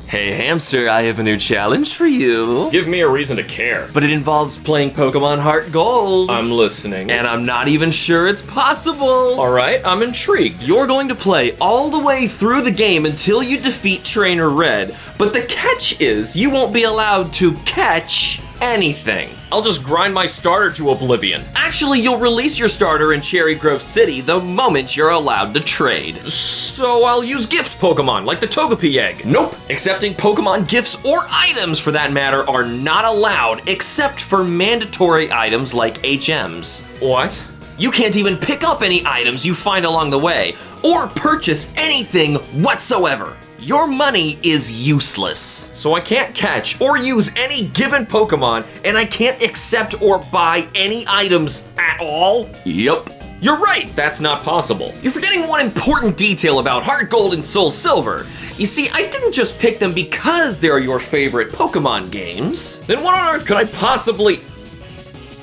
Hey Hamster, I have a new challenge for you. Give me a reason to care. But it involves playing Pokemon Heart Gold. I'm listening. And I'm not even sure it's possible. Alright, I'm intrigued. You're going to play all the way through the game until you defeat Trainer Red. But the catch is, you won't be allowed to catch anything. I'll just grind my starter to oblivion. Actually, you'll release your starter in Cherry Grove City the moment you're allowed to trade. So I'll use gift Pokemon, like the Togepi egg. Nope. Accepting Pokemon gifts or items, for that matter, are not allowed, except for mandatory items like HMs. What? You can't even pick up any items you find along the way, or purchase anything whatsoever. Your money is useless. So I can't catch or use any given Pokemon, and I can't accept or buy any items at all? Yup. You're right, that's not possible. You're forgetting one important detail about Heart Gold and Soul Silver. You see, I didn't just pick them because they're your favorite Pokemon games. Then what on earth could I possibly...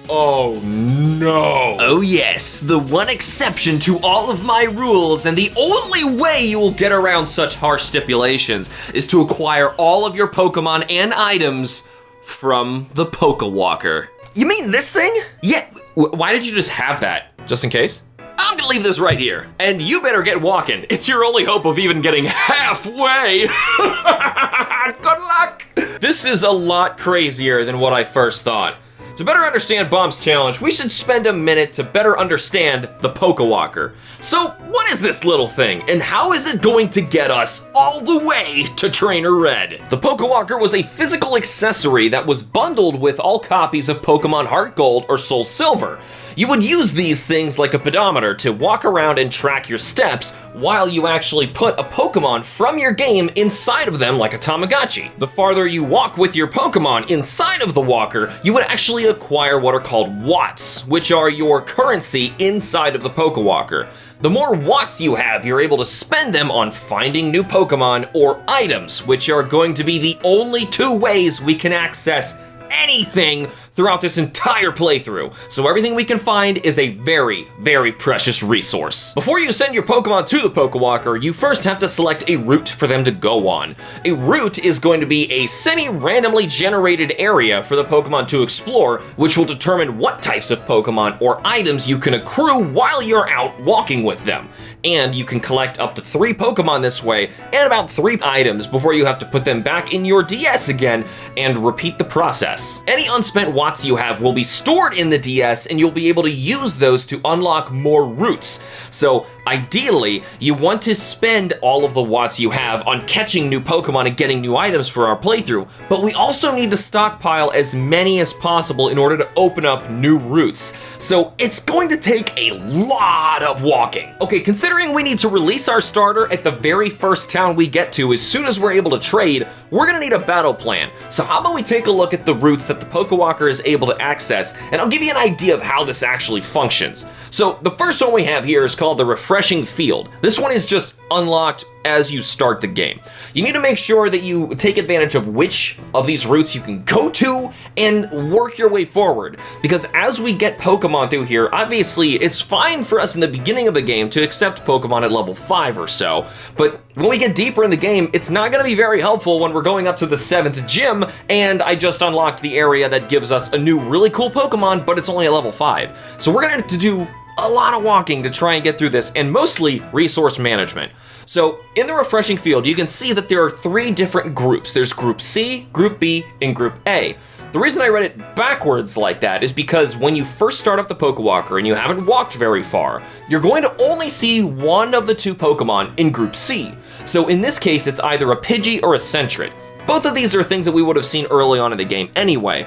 Oh no. Oh yes, the one exception to all of my rules, and the only way you will get around such harsh stipulations is to acquire all of your Pokemon and items from the Pokewalker. You mean this thing? Yeah. Why did you just have that? Just in case? I'm gonna leave this right here. And you better get walking. It's your only hope of even getting halfway. Good luck. This is a lot crazier than what I first thought. To better understand Bomb's challenge, we should spend a minute to better understand the Pokewalker. So, what is this little thing, and how is it going to get us all the way to Trainer Red? The Pokewalker was a physical accessory that was bundled with all copies of Pokemon Heart Gold or Soul Silver. You would use these things like a pedometer to walk around and track your steps while you actually put a Pokemon from your game inside of them like a Tamagotchi. The farther you walk with your Pokemon inside of the walker, you would actually acquire what are called watts, which are your currency inside of the Pokewalker. The more watts you have, you're able to spend them on finding new Pokemon or items, which are going to be the only two ways we can access anything throughout this entire playthrough. So everything we can find is a very, very precious resource. Before you send your Pokemon to the Pokewalker, you first have to select a route for them to go on. A route is going to be a semi-randomly generated area for the Pokemon to explore, which will determine what types of Pokemon or items you can accrue while you're out walking with them. And you can collect up to 3 Pokemon this way, and about 3 items before you have to put them back in your DS again and repeat the process. Any unspent watts you have will be stored in the DS, and you'll be able to use those to unlock more routes. So ideally, you want to spend all of the watts you have on catching new Pokemon and getting new items for our playthrough, but we also need to stockpile as many as possible in order to open up new routes. So it's going to take a lot of walking. Okay, considering we need to release our starter at the very first town we get to as soon as we're able to trade, we're gonna need a battle plan. So how about we take a look at the routes that the Pokewalker is able to access, and I'll give you an idea of how this actually functions. So the first one we have here is called the Refreshing Field. This one is just unlocked as you start the game. You need to make sure that you take advantage of which of these routes you can go to and work your way forward. Because as we get Pokemon through here, obviously it's fine for us in the beginning of the game to accept Pokemon at level 5 or so, but when we get deeper in the game, it's not going to be very helpful when we're going up to the 7th gym and I just unlocked the area that gives us a new really cool Pokemon, but it's only at level 5. So we're going to have to do a lot of walking to try and get through this, and mostly resource management. So in the Refreshing Field, you can see that there are 3 different groups. There's Group C, Group B, and Group A. The reason I read it backwards like that is because when you first start up the Pokewalker and you haven't walked very far, you're going to only see one of the 2 Pokemon in Group C. So in this case, it's either a Pidgey or a Sentret. Both of these are things that we would have seen early on in the game anyway.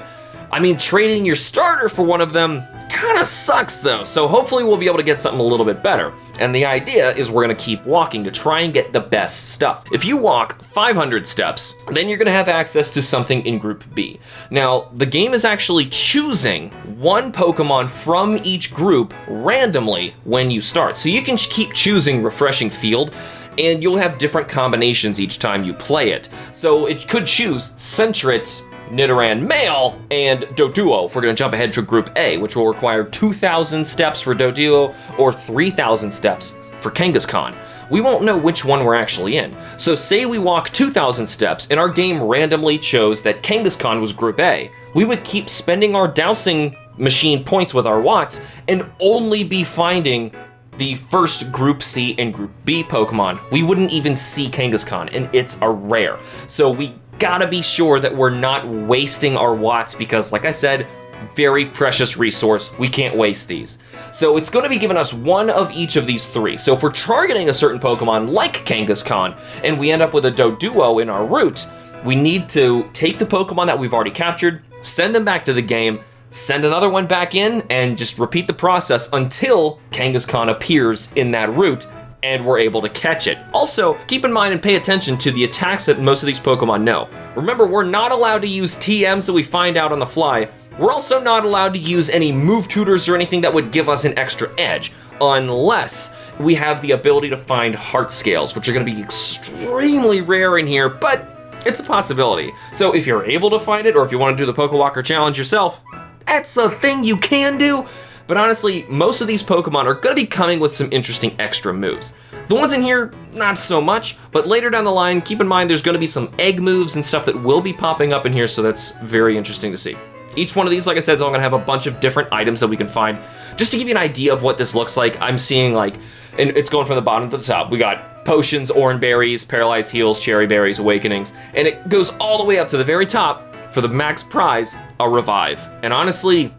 I mean, trading your starter for one of them kind of sucks though, so hopefully we'll be able to get something a little bit better. And the idea is we're gonna keep walking to try and get the best stuff. If you walk 500 steps, then you're gonna have access to something in Group B. Now, the game is actually choosing one Pokemon from each group randomly when you start. So you can keep choosing Refreshing Field, and you'll have different combinations each time you play it. So it could choose Sentret, Nidoran Male, and Doduo if we're going to jump ahead to Group A, which will require 2,000 steps for Doduo or 3,000 steps for Kangaskhan. we won't know which one we're actually in. So say we walk 2,000 steps and our game randomly chose that Kangaskhan was Group A. We would keep spending our dowsing machine points with our watts and only be finding the first Group C and Group B Pokemon. We wouldn't even see Kangaskhan, and it's a rare. So we gotta be sure that we're not wasting our watts because, like I said, very precious resource. We can't waste these. So it's going to be giving us one of each of these three. So if we're targeting a certain Pokemon like Kangaskhan and we end up with a Doduo in our route, we need to take the Pokemon that we've already captured, send them back to the game, send another one back in, and just repeat the process until Kangaskhan appears in that route and we're able to catch it. Also, keep in mind and pay attention to the attacks that most of these Pokemon know. Remember, we're not allowed to use TMs that we find out on the fly. We're also not allowed to use any move tutors or anything that would give us an extra edge, unless we have the ability to find heart scales, which are going to be extremely rare in here, but it's a possibility. So if you're able to find it, or if you want to do the Pokewalker challenge yourself, that's a thing you can do. But honestly, most of these Pokemon are going to be coming with some interesting extra moves. The ones in here, not so much, but later down the line, keep in mind there's going to be some egg moves and stuff that will be popping up in here, so that's very interesting to see. Each one of these, like I said, is all going to have a bunch of different items that we can find. Just to give you an idea of what this looks like, I'm seeing and it's going from the bottom to the top. We got potions, orange berries, paralyzed heals, cherry berries, awakenings, and it goes all the way up to the very top for the max prize, a revive. And honestly,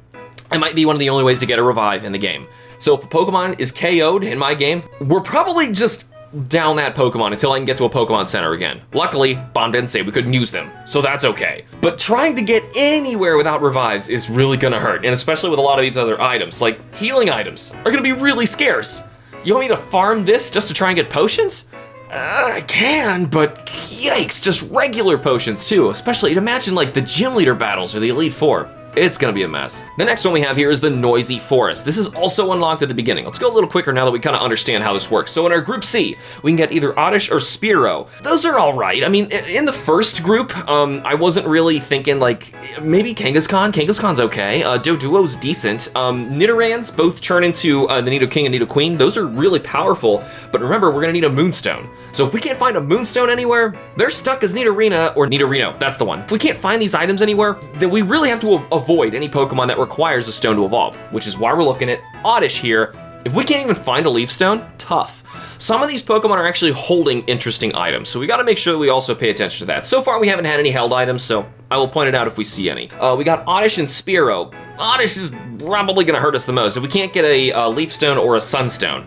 it might be one of the only ways to get a revive in the game. So if a Pokemon is KO'd in my game, we're probably just down that Pokemon until I can get to a Pokemon Center again. Luckily, Bomb didn't say we couldn't use them, so that's okay. But trying to get anywhere without revives is really gonna hurt, and especially with a lot of these other items, like healing items, are gonna be really scarce. You want me to farm this just to try and get potions? I can, but yikes, just regular potions too, especially imagine like the gym leader battles or the Elite Four. It's gonna be a mess. The next one we have here is the Noisy Forest. This is also unlocked at the beginning. Let's go a little quicker now that we kind of understand how this works. So in our Group C, we can get either Oddish or Spearow. Those are all right. I mean, in the first group, I wasn't really thinking like, maybe Kangaskhan. Kangaskhan's okay. Doduo's decent. Nidorans both turn into the Nidoking and Nidoqueen. Those are really powerful, but remember, we're gonna need a Moonstone. So if we can't find a Moonstone anywhere, they're stuck as Nidorina or Nidorino. That's the one. If we can't find these items anywhere, then we really have to avoid any Pokemon that requires a stone to evolve, which is why we're looking at Oddish here. If we can't even find a Leaf Stone, tough. Some of these Pokemon are actually holding interesting items, so we gotta make sure that we also pay attention to that. So far, we haven't had any held items, so I will point it out if we see any. We got Oddish and Spearow. Oddish is probably gonna hurt us the most if we can't get a Leaf Stone or a Sunstone.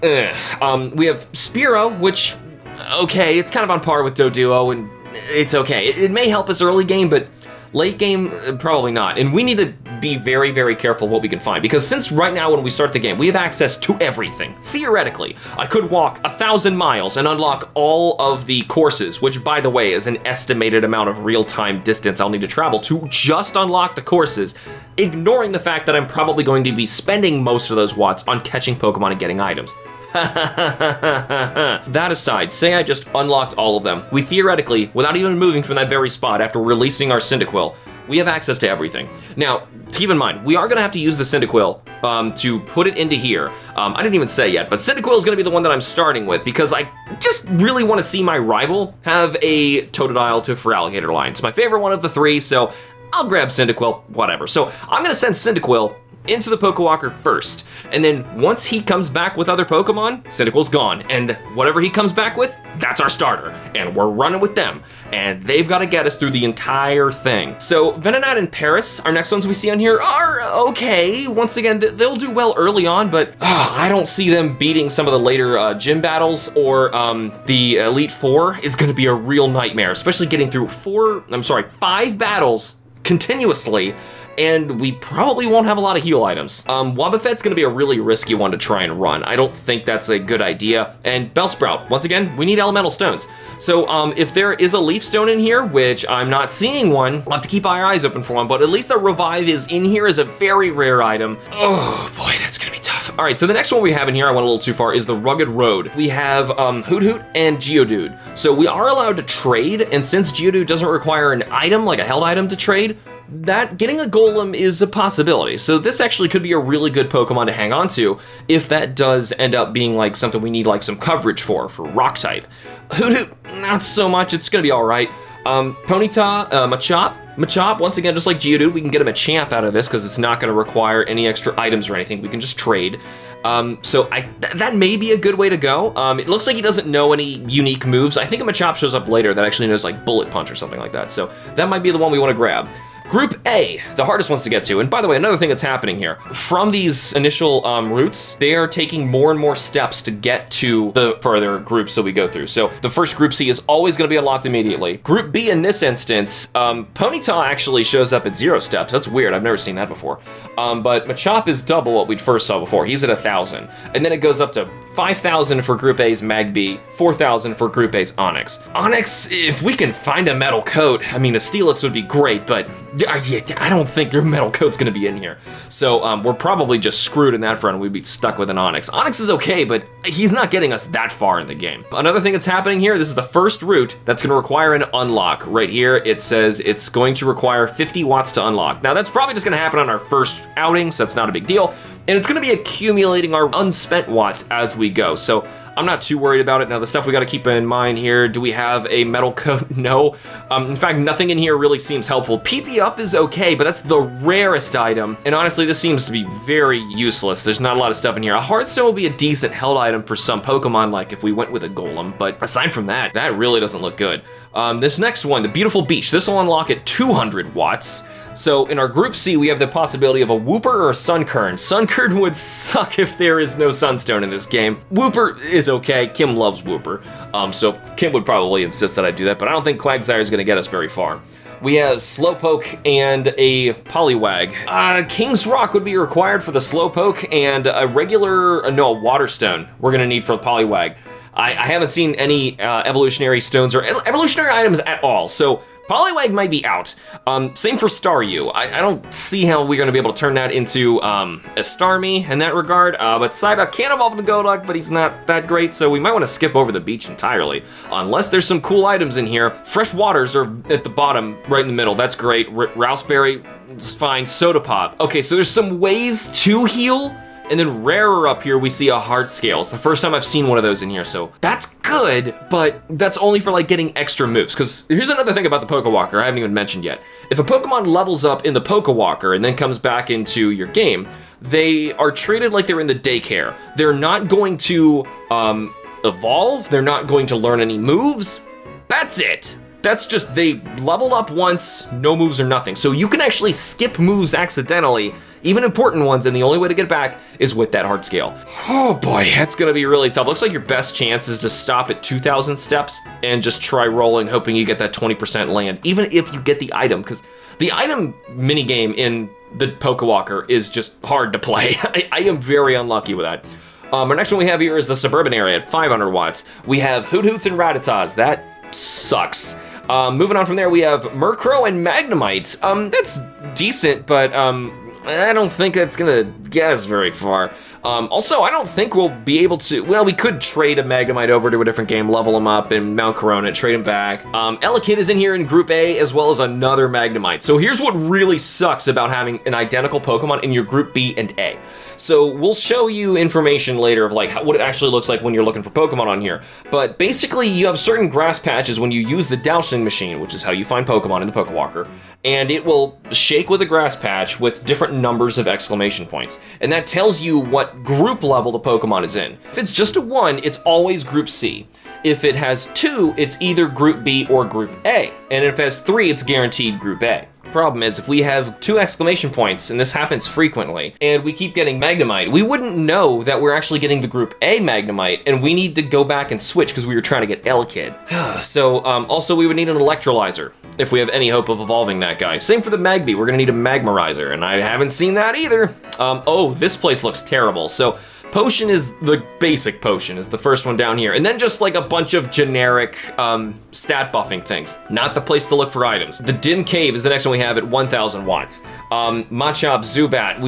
We have Spearow, which, okay, it's kind of on par with Doduo, and it's okay. It may help us early game, but late game, probably not. And we need to be very, very careful what we can find, because since right now when we start the game, we have access to everything. Theoretically, I could walk 1,000 miles and unlock all of the courses, which by the way is an estimated amount of real-time distance I'll need to travel to just unlock the courses, ignoring the fact that I'm probably going to be spending most of those watts on catching Pokemon and getting items. That aside, say I just unlocked all of them. We theoretically, without even moving from that very spot after releasing our Cyndaquil, we have access to everything. Now, keep in mind, we are gonna have to use the Cyndaquil to put it into here. I didn't even say yet, but Cyndaquil is gonna be the one that I'm starting with because I just really wanna see my rival have a Totodile to Feraligatr line. It's my favorite one of the three, so I'll grab Cyndaquil, whatever. So I'm gonna send Cyndaquil into the Pokewalker first, and then once he comes back with other Pokemon, Cyndaquil's gone, and whatever he comes back with, that's our starter, and we're running with them, and they've got to get us through the entire thing. So Venonat and Paris, our next ones we see on here, are okay. Once again, they'll do well early on, but I don't see them beating some of the later gym battles, or the Elite Four is going to be a real nightmare, especially getting through 5 battles continuously, and we probably won't have a lot of heal items. Wobbuffet's gonna be a really risky one to try and run. I don't think that's a good idea. And Bellsprout, once again, we need elemental stones. So if there is a Leaf Stone in here, which I'm not seeing one, we'll have to keep our eyes open for one, but at least a Revive is in here as a very rare item. Oh boy, that's gonna be tough. All right, so the next one we have in here, I went a little too far, is the Rugged Road. We have Hoot Hoot and Geodude. So we are allowed to trade, and since Geodude doesn't require an item, like a held item to trade, that getting a Golem is a possibility. So this actually could be a really good Pokemon to hang on to if that does end up being like something we need like some coverage for Rock type. Hoothoot, not so much, it's gonna be all right. Ponyta, Machop, once again, just like Geodude, we can get him a champ out of this because it's not gonna require any extra items or anything. We can just trade. So that may be a good way to go. It looks like he doesn't know any unique moves. I think a Machop shows up later that actually knows like Bullet Punch or something like that. So that might be the one we want to grab. Group A, the hardest ones to get to. And by the way, another thing that's happening here, from these initial routes, they are taking more and more steps to get to the further groups that we go through. So the first Group C is always going to be unlocked immediately. Group B in this instance, Ponyta actually shows up at 0 steps. That's weird, I've never seen that before. But Machop is double what we first saw before. He's at 1,000. And then it goes up to 5,000 for Group A's Magby, 4,000 for Group A's Onix. Onix, if we can find a metal coat, I mean, a Steelix would be great, but I don't think your metal coat's gonna be in here. So we're probably just screwed in that front and we'd be stuck with an Onix. Onix is okay, but he's not getting us that far in the game. Another thing that's happening here, this is the first route that's gonna require an unlock. Right here, it says it's going to require 50 watts to unlock. Now that's probably just gonna happen on our first outing, so that's not a big deal. And it's gonna be accumulating our unspent watts as we go. So I'm not too worried about it. Now the stuff we gotta keep in mind here, do we have a metal coat? No. In fact, nothing in here really seems helpful. PP up is okay, but that's the rarest item. And honestly, this seems to be very useless. There's not a lot of stuff in here. A Hearthstone will be a decent held item for some Pokemon, like if we went with a Golem, but aside from that, that really doesn't look good. This next one, the Beautiful Beach, this will unlock at 200 watts. So in our Group C, we have the possibility of a Wooper or a Sunkern. Sunkern would suck if there is no Sunstone in this game. Wooper is okay, Kim loves Wooper. So Kim would probably insist that I do that, but I don't think Quagsire is gonna get us very far. We have Slowpoke and a Poliwag. King's Rock would be required for the Slowpoke and a a Waterstone we're gonna need for the Poliwag. I haven't seen any evolutionary stones or evolutionary items at all, so Poliwag might be out. Same for Staryu. I don't see how we're gonna be able to turn that into a Starmie in that regard, but Psyduck can evolve into Golduck, but he's not that great, so we might wanna skip over the beach entirely, unless there's some cool items in here. Fresh Waters are at the bottom, right in the middle, that's great. Rouseberry is fine, Soda Pop. Okay, so there's some ways to heal, and then rarer up here, we see a Heart Scale. It's the first time I've seen one of those in here, so that's good, but that's only for like getting extra moves. Because here's another thing about the Pokewalker I haven't even mentioned yet. If a Pokemon levels up in the Pokewalker and then comes back into your game, they are treated like they're in the daycare. They're not going to evolve, they're not going to learn any moves. That's it. That's just, they leveled up once, no moves or nothing. So you can actually skip moves accidentally, even important ones, and the only way to get back is with that Heart Scale. Oh boy, that's gonna be really tough. Looks like your best chance is to stop at 2,000 steps and just try rolling, hoping you get that 20% land, even if you get the item, because the item minigame in the Pokewalker is just hard to play. I am very unlucky with that. Our next one we have here is the suburban area at 500 watts. We have Hoothoots and Rattatas. That sucks. Moving on from there, we have Murkrow and Magnemite. That's decent, but I don't think that's gonna get us very far. Also, I don't think we'll be able to, well, we could trade a Magnemite over to a different game, level him up, and Mount Corona, trade him back. Elekid is in here in Group A, as well as another Magnemite. So here's what really sucks about having an identical Pokemon in your Group B and A. So we'll show you information later of like what it actually looks like when you're looking for Pokemon on here. But basically, you have certain grass patches when you use the dowsing machine, which is how you find Pokemon in the Pokewalker, and it will shake with a grass patch with different numbers of exclamation points. And that tells you what group level the Pokemon is in. If it's just a 1, it's always Group C. If it has 2, it's either Group B or Group A. And if it has 3, it's guaranteed Group A. Problem is, if we have 2 exclamation points, and this happens frequently, and we keep getting Magnemite, we wouldn't know that we're actually getting the Group A Magnemite, and we need to go back and switch because we were trying to get Elekid. So, also we would need an Electrolyzer if we have any hope of evolving that guy. Same for the Magby, we're gonna need a Magmarizer, and I haven't seen that either. Oh, this place looks terrible. So, Potion is the basic potion, is the first one down here. And then just like a bunch of generic stat buffing things. Not the place to look for items. The Dim Cave is the next one we have at 1,000 watts. Machop, Zubat,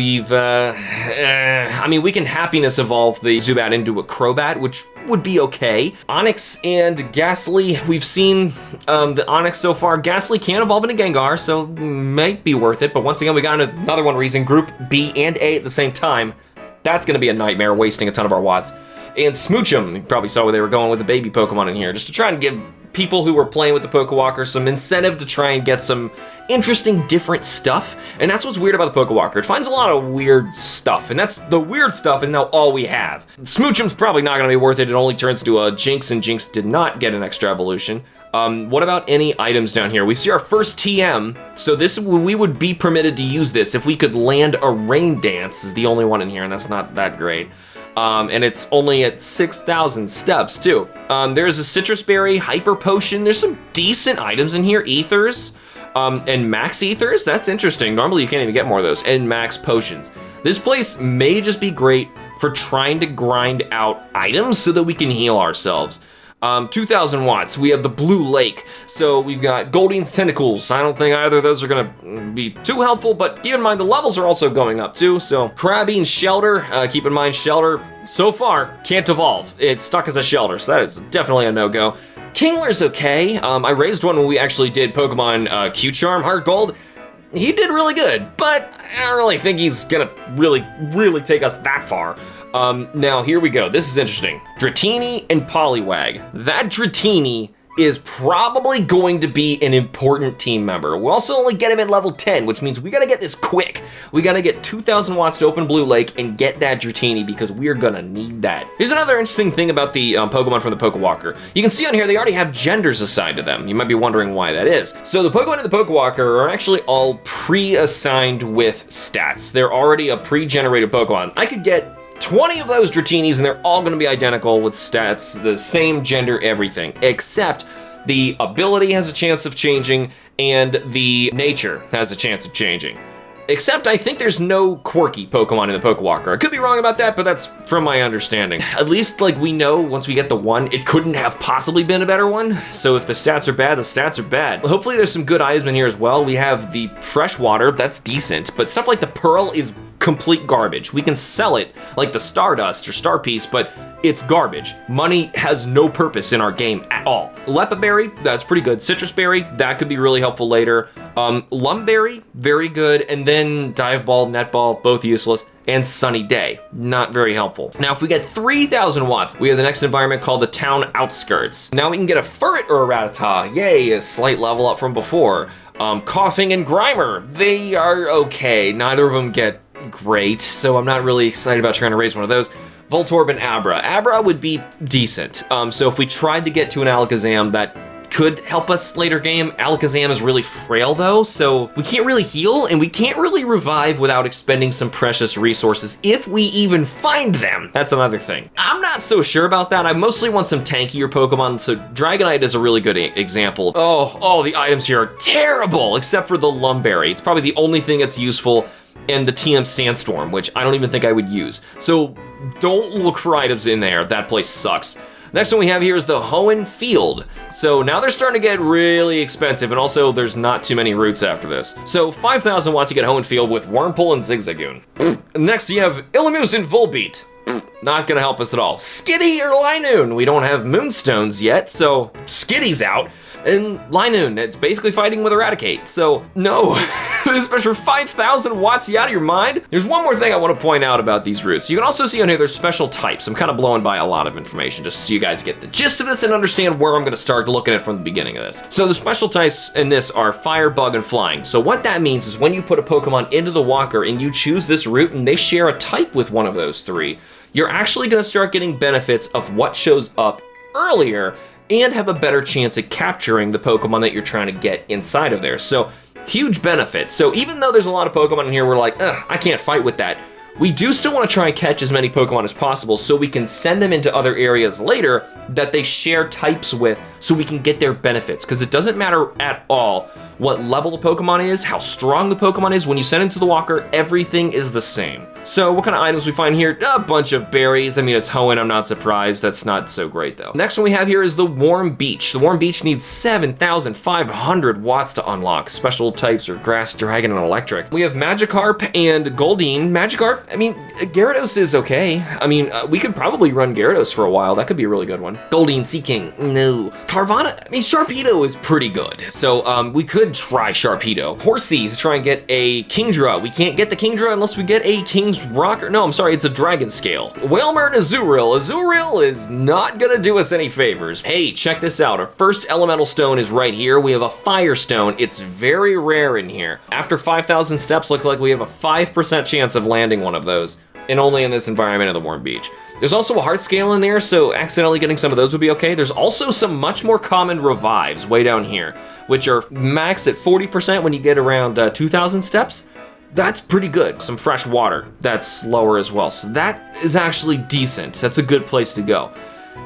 I mean, we can happiness evolve the Zubat into a Crobat, which would be okay. Onyx and Ghastly, we've seen the Onyx so far. Ghastly can evolve into Gengar, so might be worth it. But once again, we got another one reason, Group B and A at the same time. That's gonna be a nightmare, wasting a ton of our watts. And Smoochum, you probably saw where they were going with the baby Pokemon in here, just to try and give people who were playing with the Pokewalker some incentive to try and get some interesting, different stuff. And that's what's weird about the Pokewalker. It finds a lot of weird stuff, and that's the weird stuff is now all we have. Smoochum's probably not gonna be worth it. It only turns to a Jinx, and Jinx did not get an extra evolution. What about any items down here? We see our first TM, so we would be permitted to use this if we could land a Rain Dance, is the only one in here, and that's not that great. And it's only at 6,000 steps too. There's a Citrus Berry, Hyper Potion. There's some decent items in here. Ethers, and Max Ethers. That's interesting. Normally you can't even get more of those. And Max Potions. This place may just be great for trying to grind out items so that we can heal ourselves. 2,000 watts. We have the Blue Lake. So we've got Goldeen's Tentacles. I don't think either of those are gonna be too helpful, but keep in mind the levels are also going up too. So Krabby Shelter, keep in mind Shelter so far can't evolve. It's stuck as a Shelter, so that is definitely a no-go. Kingler's okay. I raised one when we actually did Pokemon Q-Charm Heart Gold. He did really good, but I don't really think he's gonna really take us that far. Now here we go. This is interesting. Dratini and Poliwag. That Dratini is probably going to be an important team member. We'll also only get him at level 10, which means we gotta get this quick. We gotta get 2,000 watts to open Blue Lake and get that Dratini because we're gonna need that. Here's another interesting thing about the Pokemon from the Pokewalker. You can see on here they already have genders assigned to them. You might be wondering why that is. So the Pokemon in the Pokewalker are actually all pre-assigned with stats. They're already a pre-generated Pokemon. I could get 20 of those Dratinis and they're all gonna be identical with stats, the same gender, everything, except the ability has a chance of changing and the nature has a chance of changing. Except I think there's no quirky Pokemon in the Pokewalker. I could be wrong about that, but that's from my understanding. At least like we know once we get the one, it couldn't have possibly been a better one. So if the stats are bad, the stats are bad. Hopefully there's some good items in here as well. We have the freshwater, that's decent, but stuff like the Pearl is complete garbage. We can sell it like the Stardust or Star Piece, but it's garbage. Money has no purpose in our game at all. Lepaberry, that's pretty good. Citrus Berry, that could be really helpful later. Lumberry, very good. And then Dive Ball, Net Ball, both useless. And Sunny Day, not very helpful. Now, if we get 3,000 watts, we have the next environment called the Town Outskirts. Now we can get a Furret or a Rattata. Yay, a slight level up from before. Coughing and Grimer, they are okay. Neither of them get great, so I'm not really excited about trying to raise one of those. Voltorb and Abra. Abra would be decent. So if we tried to get to an Alakazam, that could help us later game. Alakazam is really frail though, so we can't really heal and we can't really revive without expending some precious resources if we even find them. That's another thing. I'm not so sure about that. I mostly want some tankier Pokemon, so Dragonite is a really good example. Oh, the items here are terrible, except for the Lumberry. It's probably the only thing that's useful, and the TM Sandstorm, which I don't even think I would use. So don't look for items in there. That place sucks. Next one we have here is the Hoenn Field. So now they're starting to get really expensive, and also there's not too many routes after this. So 5,000 watts to get Hoenn Field with Wurmple and Zigzagoon. Next you have Illumise and Volbeat. Not gonna help us at all. Skitty or Linoon. We don't have Moonstones yet, so Skitty's out. And Linoon, it's basically fighting with Eradicate, so no. Especially for 5,000 watts, you out of your mind? There's one more thing I want to point out about these routes. You can also see on here there's special types. I'm kind of blowing by a lot of information just so you guys get the gist of this and understand where I'm going to start looking at it from the beginning of this. So the special types in this are Fire, Bug, and Flying. So what that means is when you put a Pokemon into the Walker and you choose this route and they share a type with one of those three, you're actually going to start getting benefits of what shows up earlier and have a better chance at capturing the Pokemon that you're trying to get inside of there. So huge benefits. So even though there's a lot of Pokemon in here, we're like, ugh, I can't fight with that. We do still want to try and catch as many Pokemon as possible so we can send them into other areas later that they share types with so we can get their benefits, because it doesn't matter at all what level the Pokemon is, how strong the Pokemon is. When you send it to the walker, everything is the same. So what kind of items we find here? A bunch of berries. I mean, it's Hoenn, I'm not surprised. That's not so great though. Next one we have here is the Warm Beach. The Warm Beach needs 7,500 watts to unlock. Special types are Grass, Dragon, and Electric. We have Magikarp and Goldeen. Magikarp, I mean, Gyarados is okay. I mean, we could probably run Gyarados for a while. That could be a really good one. Goldeen, Seaking, no. Carvana, I mean, Sharpedo is pretty good. So we could try Sharpedo. Horsey to try and get a Kingdra. We can't get the Kingdra unless we get a King's Rocker. No, I'm sorry, it's a Dragon Scale. Wailmer and Azurill. Azurill is not gonna do us any favors. Hey, check this out. Our first elemental stone is right here. We have a Fire Stone. It's very rare in here. After 5,000 steps, looks like we have a 5% chance of landing one of those, and only in this environment of the Warm Beach. There's also a heart scale in there, so accidentally getting some of those would be okay. There's also some much more common revives way down here, which are maxed at 40% when you get around 2,000 steps. That's pretty good. Some fresh water, that's lower as well. So that is actually decent. That's a good place to go.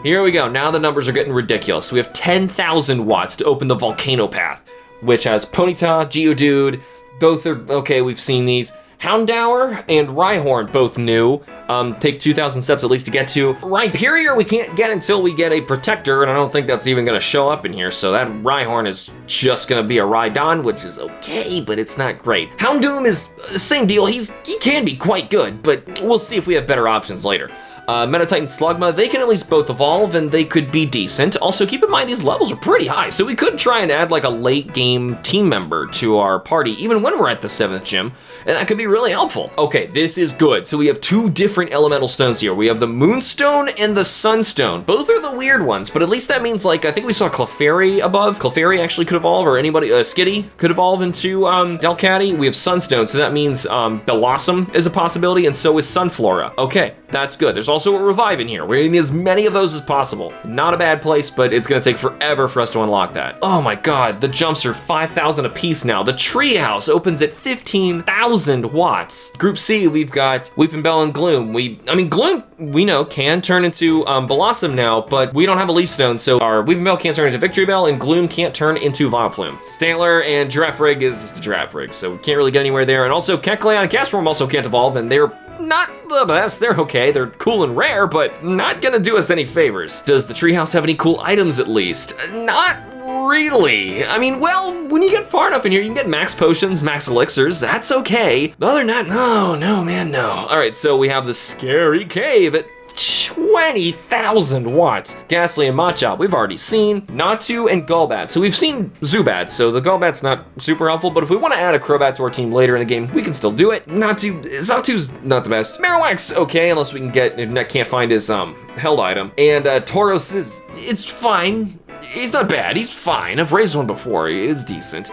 Here we go, now the numbers are getting ridiculous. We have 10,000 watts to open the Volcano Path, which has Ponyta, Geodude, both are okay, we've seen these. Houndour and Rhyhorn, both new. Take 2,000 steps at least to get to. Rhyperior we can't get until we get a Protector, and I don't think that's even gonna show up in here, so that Rhyhorn is just gonna be a Rhydon, which is okay, but it's not great. Houndoom is the same deal. He can be quite good, but we'll see if we have better options later. Metatitan Slugma, they can at least both evolve and they could be decent. Also, keep in mind these levels are pretty high, so we could try and add like a late game team member to our party, even when we're at the 7th gym, and that could be really helpful. Okay, this is good. So we have two different elemental stones here. We have the Moonstone and the Sunstone. Both are the weird ones, but at least that means, like, I think we saw Clefairy above. Clefairy actually could evolve, or anybody, Skitty could evolve into Delcatty. We have Sunstone, so that means Blossom is a possibility, and so is Sunflora. Okay, that's good. There's also a Revive in here. We're gonna need as many of those as possible. Not a bad place, but it's gonna take forever for us to unlock that. Oh my god, the jumps are 5,000 a piece now. The Treehouse opens at 15,000 watts. Group C, we've got Weeping Bell and Gloom. I mean, Gloom, we know, can turn into Blossom now, but we don't have a Leaf Stone, so our Weeping Bell can't turn into Victory Bell, and Gloom can't turn into Vileplume. Stantler and Girafarig is just a Girafarig, so we can't really get anywhere there. And also, Kecleon and Castform also can't evolve, and they're not the best. They're okay. They're cool and rare, but not gonna do us any favors. Does the treehouse have any cool items at least? Not really. I mean, well, when you get far enough in here, you can get max potions, max elixirs. That's okay. Other than that, no, man, no. All right, so we have the Scary Cave at 20,000 watts. Ghastly and Machop, we've already seen. Natu and Golbat. So we've seen Zubat, so the Golbat's not super helpful, but if we want to add a Crobat to our team later in the game, we can still do it. Xatu's not the best. Marowak's okay, unless we can can't find his held item. And Tauros it's fine. He's not bad, he's fine. I've raised one before, he is decent.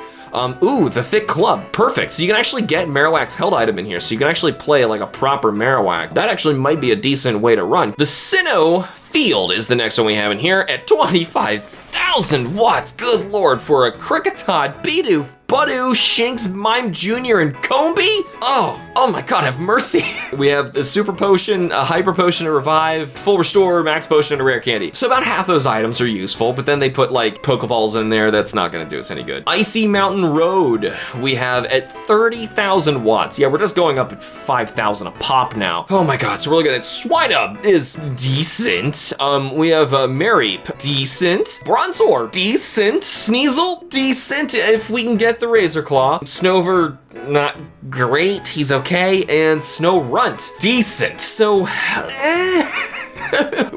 Ooh, the Thick Club, perfect. So you can actually get Marowak's held item in here, so you can actually play like a proper Marowak. That actually might be a decent way to run. The Sinnoh Field is the next one we have in here at 25,000 watts. Good lord, for a Kricketot, Bidoof, Budu, Shinx, Mime Jr., and Combee? Oh my god, have mercy. We have the Super Potion, a Hyper Potion, a Revive, Full Restore, Max Potion, and a Rare Candy. So about half those items are useful, but then they put like Pokeballs in there. That's not gonna do us any good. Icy Mountain Road, we have at 30,000 watts. Yeah, we're just going up at 5,000 a pop now. Oh my god, so we're looking at Swinub is decent. We have Mareep, decent. Bronzor, decent. Sneasel, decent, if we can get the Razor Claw. Snover, not great, he's okay. And Snow Runt, decent. So,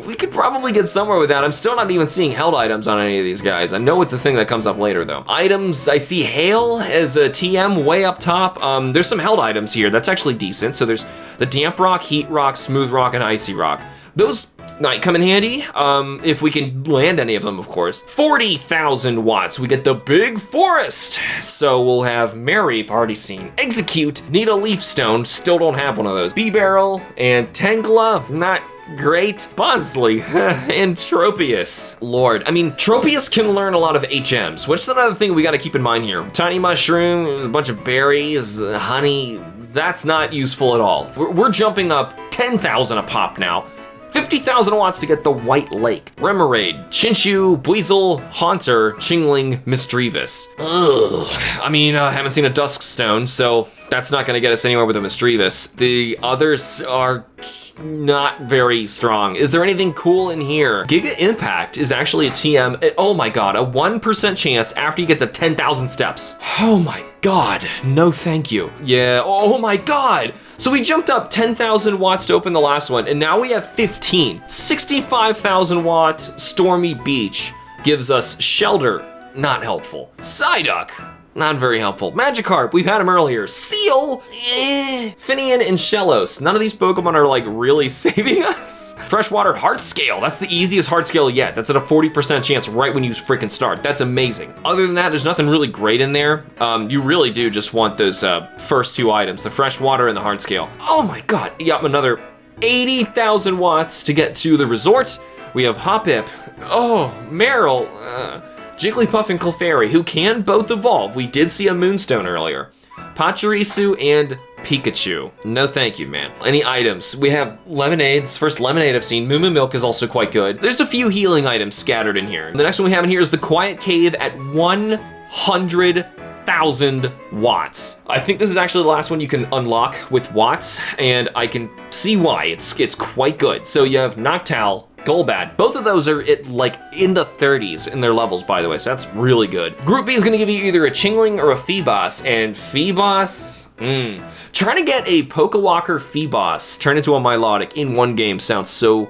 we could probably get somewhere with that. I'm still not even seeing held items on any of these guys. I know it's a thing that comes up later though. Items, I see Hail as a TM way up top. There's some held items here, that's actually decent. So there's the Damp Rock, Heat Rock, Smooth Rock, and Icy Rock. Those might come in handy, if we can land any of them, of course. 40,000 watts, we get the Big Forest. So we'll have Mareep, already seen. Execute, need a Leaf Stone, still don't have one of those. B-Barrel and Tangela, not great. Bonsly and Tropius. Lord, I mean, Tropius can learn a lot of HMs, which is another thing we gotta keep in mind here. Tiny Mushroom, there's a bunch of berries, honey, that's not useful at all. We're jumping up 10,000 a pop now. 50,000 watts to get the White Lake. Remoraid, Chinchu, Buizel, Haunter, Chingling, Misdreavus. Ugh. I mean, I haven't seen a Duskstone, so that's not gonna get us anywhere with a Misdreavus. The others are not very strong. Is there anything cool in here? Giga Impact is actually a TM. Oh my god, a 1% chance after you get to 10,000 steps. Oh my god, no thank you. Yeah, oh my god. So we jumped up 10,000 watts to open the last one, and now we have 15. 65,000 watts Stormy Beach gives us Shelter, not helpful. Psyduck, not very helpful. Magikarp, we've had him earlier. Seal, Finian and Shellos. None of these Pokemon are like really saving us. Freshwater Heartscale, that's the easiest Heartscale yet. That's at a 40% chance right when you freaking start. That's amazing. Other than that, there's nothing really great in there. You really do just want those first two items, the Freshwater and the Heartscale. Oh my god, yep, another 80,000 watts to get to the resort. We have Hoppip, oh, Meryl, Jigglypuff and Clefairy, who can both evolve. We did see a Moonstone earlier. Pachirisu and Pikachu. No thank you, man. Any items? We have lemonades. First lemonade I've seen. Moo Moo Milk is also quite good. There's a few healing items scattered in here. The next one we have in here is the Quiet Cave at 100,000 watts. I think this is actually the last one you can unlock with watts, and I can see why. It's quite good. So you have Noctowl, Golbat. Both of those are like in the 30s in their levels, by the way, so that's really good. Group B is gonna give you either a Chingling or a Feebas, and Feebas, trying to get a Pokewalker Feebas turned into a Milotic in one game sounds so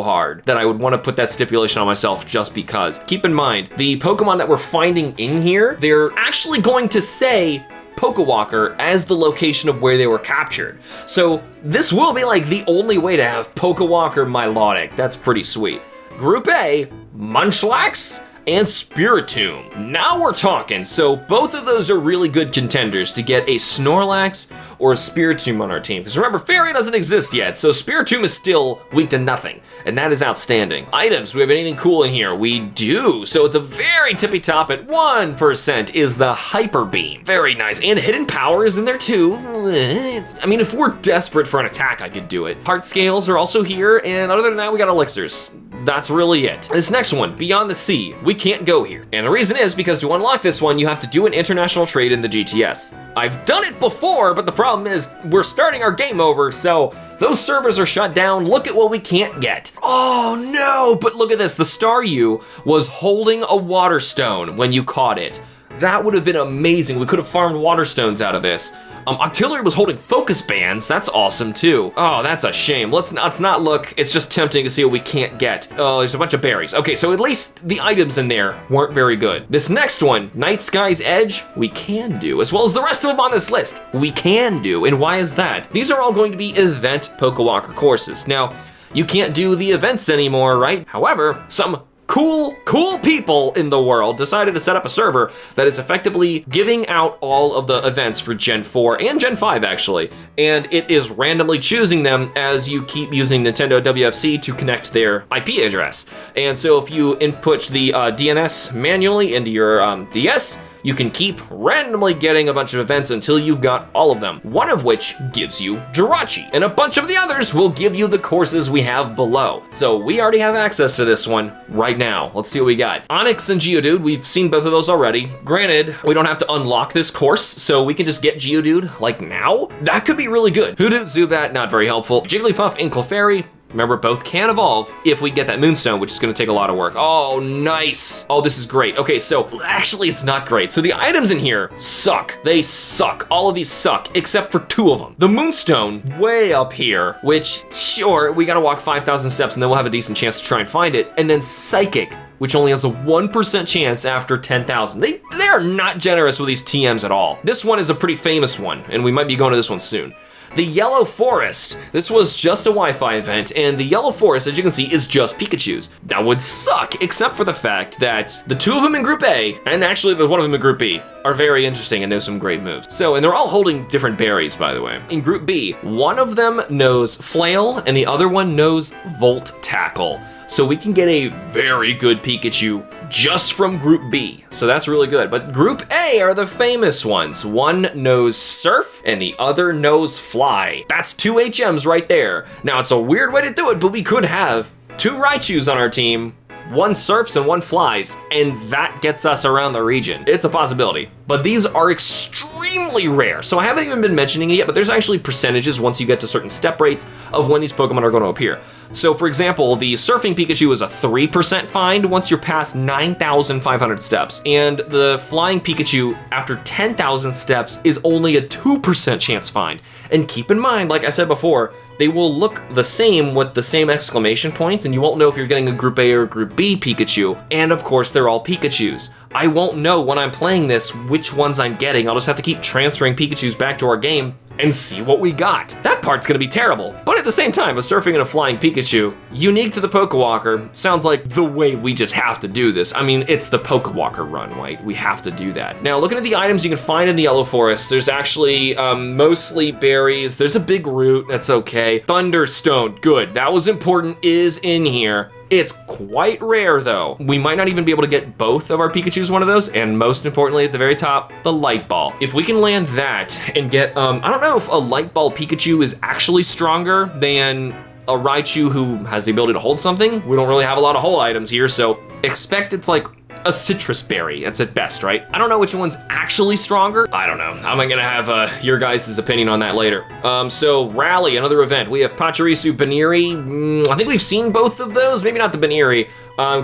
hard that I would want to put that stipulation on myself just because. Keep in mind, the Pokemon that we're finding in here, they're actually going to say Pokewalker as the location of where they were captured. So this will be like the only way to have Pokewalker Milotic. That's pretty sweet. Group A, Munchlax and Spiritomb. Now we're talking. So both of those are really good contenders to get a Snorlax or a Spiritomb on our team. Because remember, Fairy doesn't exist yet, so Spiritomb is still weak to nothing, and that is outstanding. Items, do we have anything cool in here? We do. So at the very tippy top at 1% is the Hyper Beam. Very nice, and Hidden Power is in there too. I mean, if we're desperate for an attack, I could do it. Heart Scales are also here, and other than that, we got Elixirs. That's really it. This next one, Beyond the Sea, we can't go here. And the reason is because to unlock this one, you have to do an international trade in the GTS. I've done it before, but the problem is we're starting our game over, so those servers are shut down. Look at what we can't get. Oh no, but look at this. The Staryu was holding a Water Stone when you caught it. That would have been amazing. We could have farmed Water Stones out of this. Octillery was holding focus bands. That's awesome too. Oh, that's a shame. Let's not look. It's just tempting to see what we can't get. Oh, there's a bunch of berries. Okay, so at least the items in there weren't very good. This next one, Night Sky's Edge, we can do, as well as the rest of them on this list. We can do, and why is that? These are all going to be event Pokewalker courses. Now, you can't do the events anymore, right? However, some cool people in the world decided to set up a server that is effectively giving out all of the events for Gen 4 and Gen 5 actually, and it is randomly choosing them as you keep using Nintendo WFC to connect their IP address. And so if you input the DNS manually into your DS, you can keep randomly getting a bunch of events until you've got all of them, one of which gives you Jirachi, and a bunch of the others will give you the courses we have below. So we already have access to this one right now. Let's see what we got. Onix and Geodude, we've seen both of those already. Granted, we don't have to unlock this course, so we can just get Geodude like now. That could be really good. Hoodoo, Zubat, not very helpful. Jigglypuff and Clefairy, remember, both can evolve if we get that Moonstone, which is gonna take a lot of work. Oh, nice. Oh, this is great. Okay, so actually it's not great. So the items in here suck. They suck. All of these suck, except for two of them. The Moonstone, way up here, which, sure, we gotta walk 5,000 steps and then we'll have a decent chance to try and find it. And then Psychic, which only has a 1% chance after 10,000. They are not generous with these TMs at all. This one is a pretty famous one, and we might be going to this one soon. The Yellow Forest. This was just a Wi-Fi event, and the Yellow Forest, as you can see, is just Pikachu's. That would suck, except for the fact that the two of them in Group A, and actually the one of them in Group B, are very interesting and know some great moves. So, and they're all holding different berries, by the way. In Group B, one of them knows Flail, and the other one knows Volt Tackle. So we can get a very good Pikachu just from Group B. So that's really good. But Group A are the famous ones. One knows Surf and the other knows Fly. That's 2 HMs right there. Now, it's a weird way to do it, but we could have 2 Raichus on our team, 1 Surfs and 1 Flies, and that gets us around the region. It's a possibility. But these are extremely rare, so I haven't even been mentioning it yet, but there's actually percentages once you get to certain step rates of when these Pokemon are going to appear. So for example, the Surfing Pikachu is a 3% find once you're past 9,500 steps, and the Flying Pikachu after 10,000 steps is only a 2% chance find. And keep in mind, like I said before, they will look the same with the same exclamation points, and you won't know if you're getting a Group A or Group B Pikachu, and of course they're all Pikachus. I won't know when I'm playing this which ones I'm getting. I'll just have to keep transferring Pikachus back to our game and see what we got. That part's gonna be terrible. But at the same time, a Surfing and a Flying Pikachu, unique to the Pokewalker, sounds like the way we just have to do this. I mean, it's the Pokewalker run, right? We have to do that. Now, looking at the items you can find in the Yellow Forest, there's actually mostly berries. There's a big root, that's okay. Thunderstone, good. That was important, is in here. It's quite rare though. We might not even be able to get both of our Pikachus one of those, and most importantly at the very top, the Light Ball. If we can land that and get, I don't know if a Light Ball Pikachu is actually stronger than a Raichu who has the ability to hold something. We don't really have a lot of hold items here, so expect it's like a citrus berry. That's at best, right? I don't know which one's actually stronger. I don't know. I'm gonna have your guys' opinion on that later. So Rally, another event. We have Pachirisu, Baniri. I think we've seen both of those. Maybe not the Baniri.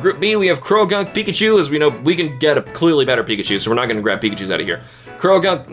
Group B, we have Krogunk, Pikachu. As we know, we can get a clearly better Pikachu, so we're not gonna grab Pikachus out of here. Krogunk,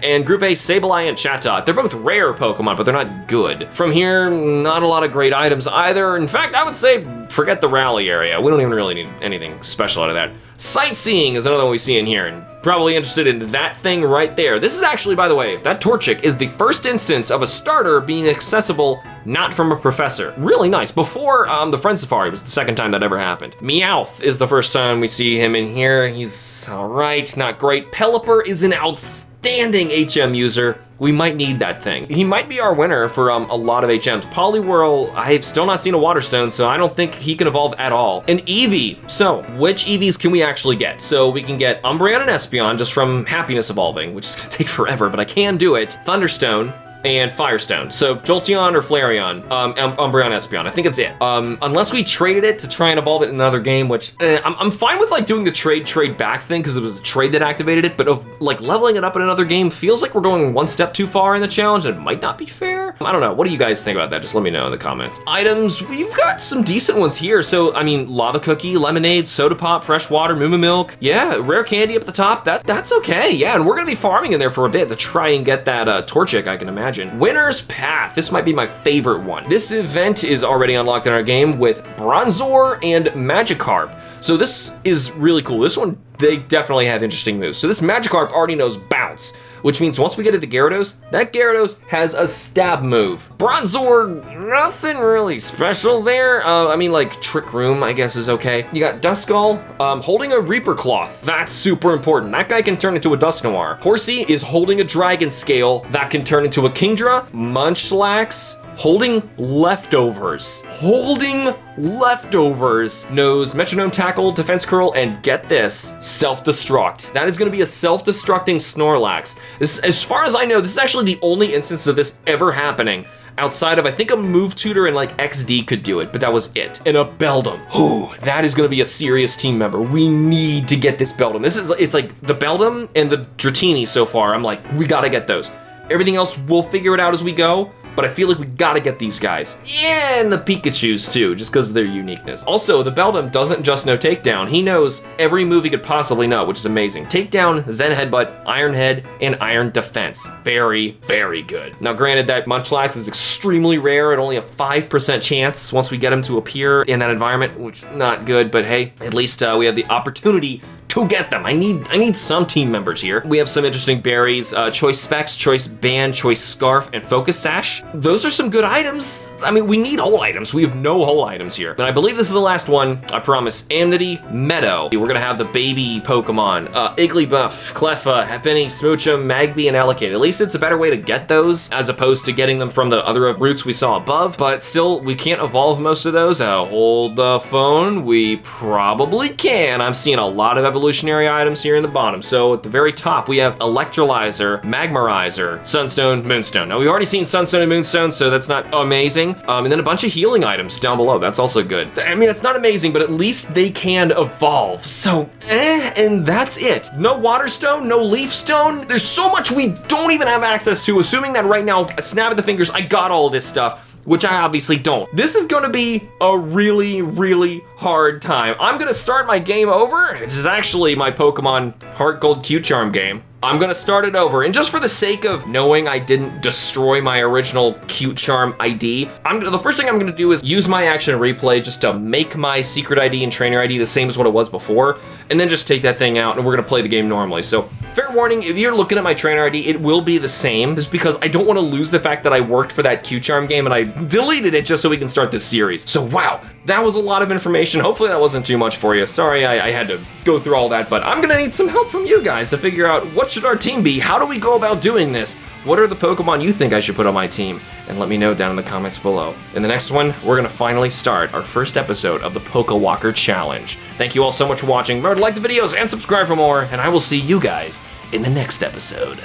and Group A, Sableye and Chatot. They're both rare Pokemon, but they're not good. From here, not a lot of great items either. In fact, I would say forget the Rally area. We don't even really need anything special out of that. Sightseeing is another one we see in here, and probably interested in that thing right there. This is actually, by the way, that Torchic is the first instance of a starter being accessible not from a professor. Really nice. Before the Friend Safari was the second time that ever happened. Meowth is the first time we see him in here. He's all right, not great. Pelipper is an outstanding HM user. We might need that thing. He might be our winner for a lot of HMs. Poliwhirl, I've still not seen a Water Stone, so I don't think he can evolve at all. An Eevee. So, which Eevees can we actually get? So we can get Umbreon and Espeon just from Happiness evolving, which is gonna take forever, but I can do it. Thunderstone and Firestone. So Jolteon or Flareon, Umbreon, Espeon. I think it's it. Unless we traded it to try and evolve it in another game, which I'm fine with like doing the trade back thing because it was the trade that activated it, but of like leveling it up in another game feels like we're going one step too far in the challenge and it might not be fair. I don't know. What do you guys think about that? Just let me know in the comments. Items, we've got some decent ones here. So, I mean, Lava Cookie, Lemonade, Soda Pop, Fresh Water, Moo Moo Milk. Yeah, Rare Candy up the top. That's okay. Yeah, and we're gonna be farming in there for a bit to try and get that Torchic, I can imagine. Winner's Path, this might be my favorite one. This event is already unlocked in our game with Bronzor and Magikarp. So this is really cool. This one, they definitely have interesting moves. So this Magikarp already knows Bounce, which means once we get into Gyarados, that Gyarados has a stab move. Bronzor, nothing really special there. I mean, like Trick Room, I guess is okay. You got Duskull holding a Reaper Cloth. That's super important. That guy can turn into a Dusknoir. Horsey is holding a Dragon Scale. That can turn into a Kingdra. Munchlax holding Leftovers. Holding Leftovers knows Metronome Tackle, Defense Curl, and get this, Self-Destruct. That is gonna be a self-destructing Snorlax. This, as far as I know, this is actually the only instance of this ever happening outside of, I think, a Move Tutor and like XD could do it, but that was it. And a Beldum. Ooh, that is gonna be a serious team member. We need to get this Beldum. It's like the Beldum and the Dratini so far. I'm like, we gotta get those. Everything else, we'll figure it out as we go. But I feel like we gotta get these guys. Yeah, and the Pikachus too, just because of their uniqueness. Also, the Beldum doesn't just know Takedown. He knows every move he could possibly know, which is amazing. Takedown, Zen Headbutt, Iron Head, and Iron Defense. Very, very good. Now, granted, that Munchlax is extremely rare at only a 5% chance once we get him to appear in that environment, which not good, but hey, at least we have the opportunity go get them. I need some team members here. We have some interesting berries, choice specs, choice band, choice scarf, and focus sash. Those are some good items. I mean, we need whole items. We have no whole items here. And I believe this is the last one, I promise. Amity Meadow. We're gonna have the baby Pokemon, Igglybuff, Cleffa, Happiny, Smoochum, Magby, and Alakid. At least it's a better way to get those as opposed to getting them from the other routes we saw above, but still, we can't evolve most of those. Hold the phone, we probably can. I'm seeing a lot of evolutionary items here in the bottom. So at the very top, we have Electrolyzer, Magmarizer, Sunstone, Moonstone. Now we've already seen Sunstone and Moonstone, so that's not amazing. And then a bunch of healing items down below. That's also good. I mean, it's not amazing, but at least they can evolve. So, and that's it. No Water Stone, no Leaf Stone. There's so much we don't even have access to, assuming that right now, a snap of the fingers, I got all this stuff, which I obviously don't. This is gonna be a really, really hard time. I'm gonna start my game over. This is actually my Pokemon Heart Gold Q-Charm game. I'm gonna start it over, and just for the sake of knowing I didn't destroy my original Q-Charm ID, the first thing I'm gonna do is use my action replay just to make my secret ID and trainer ID the same as what it was before, and then just take that thing out, and we're gonna play the game normally. So, fair warning, if you're looking at my trainer ID, it will be the same, just because I don't wanna lose the fact that I worked for that Q-Charm game, and I deleted it just so we can start this series. So, wow, that was a lot of information. Hopefully that wasn't too much for you. Sorry I had to go through all that, but I'm gonna need some help from you guys to figure out what should our team be? How do we go about doing this? What are the Pokemon you think I should put on my team? And let me know down in the comments below. In the next one, we're gonna finally start our first episode of the Pokewalker Challenge. Thank you all so much for watching. Remember to like the videos and subscribe for more, and I will see you guys in the next episode.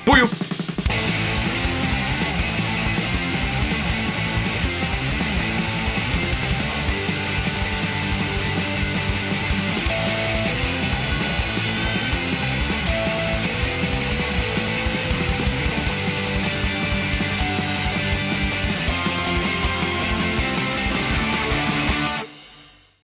Booyah!